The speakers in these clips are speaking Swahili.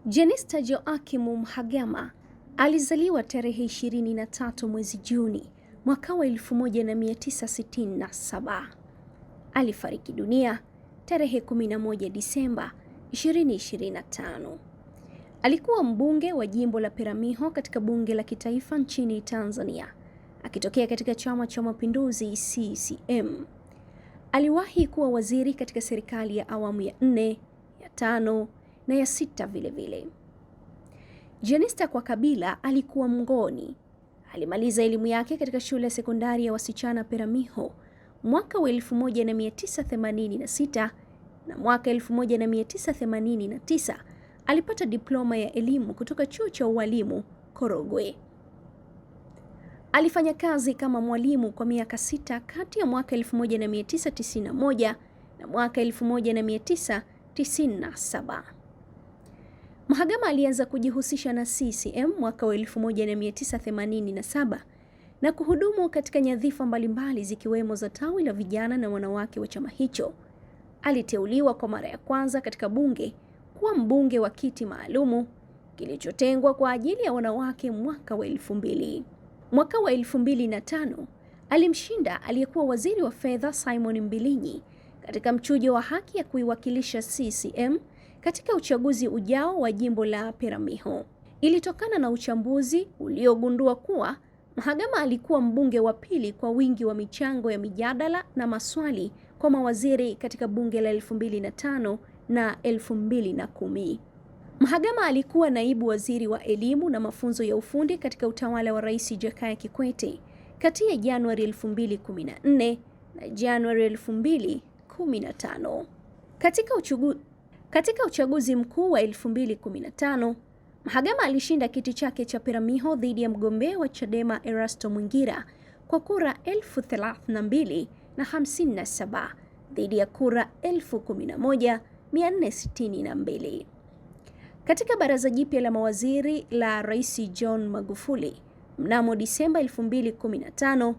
Jenista Joakim Mhagama alizaliwa tarehe 23 mwezi Juni mwaka wa 1967. Alifariki dunia tarehe 11 Disemba 2025. Alikuwa mbunge wa jimbo la Peramiho katika bunge la kitaifa nchini Tanzania, akitokea katika Chama cha Mapinduzi CCM. Aliwahi kuwa waziri katika serikali ya awamu ya 4, ya 5 na ya 6 vilevile. Jenista kwa kabila alikuwa Mngoni. Alimaliza elimu yake katika shule ya sekondari ya wasichana Peramiho mwaka wa 1986 na mwaka 1989 alipata diploma ya elimu kutoka chuo cha ualimu Korogwe. Alifanya kazi kama mwalimu kwa miaka 6 kati ya mwaka 1991 na mwaka 1997. Mhagama alianza kujihusisha na CCM mwaka wa 1987 na kuhudumu katika nyadhifa mbalimbali zikiwemo za tawi la vijana na wanawake wa chama hicho. Aliteuliwa kwa mara ya kwanza katika bunge kuwa mbunge wa kiti maalumu kilichotengwa kwa ajili ya wanawake mwaka wa 2000. Mwaka wa 2005 alimshinda aliyekuwa waziri wa fedha Simon Mbilinyi katika mchujo wa haki ya kuiwakilisha CCM katika uchaguzi ujao wa jimbo la Peramiho. Ilitokana na uchambuzi uliogundua kuwa Mhagama alikuwa mbunge wa pili kwa wingi wa michango ya mijadala na maswali kwa mawaziri katika bunge la 2005 na 2010. Mhagama alikuwa naibu waziri wa elimu na mafunzo ya ufundi katika utawala wa Rais Jakaya Kikwete kati ya Januari 2014 na Januari 2015. Katika uchaguzi mkuu wa 2015, Mhagama alishinda kiti chake cha Peramiho dhidi ya mgombea wa Chadema Erasto Mwingira kwa kura 32,057 dhidi ya kura 11,462. Katika baraza jipya la mawaziri la Rais John Magufuli mnamo Disemba 2015,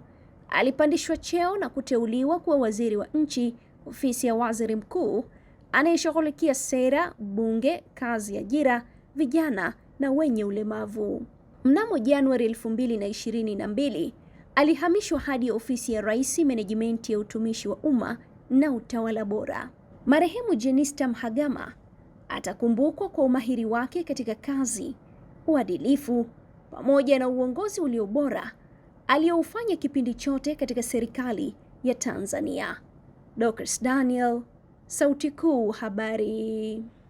alipandishwa cheo na kuteuliwa kuwa waziri wa nchi, ofisi ya waziri mkuu, anayeshughulikia sera, bunge, kazi, ajira, vijana na wenye ulemavu. Mnamo Januari 2022, alihamishwa hadi ofisi ya Rais, menejimenti ya utumishi wa umma na utawala bora. Marehemu Jenista Mhagama atakumbukwa kwa umahiri wake katika kazi, uadilifu pamoja na uongozi ulio bora alioufanya kipindi chote katika serikali ya Tanzania. Dorcas Daniel, Sauti Kuu Habari.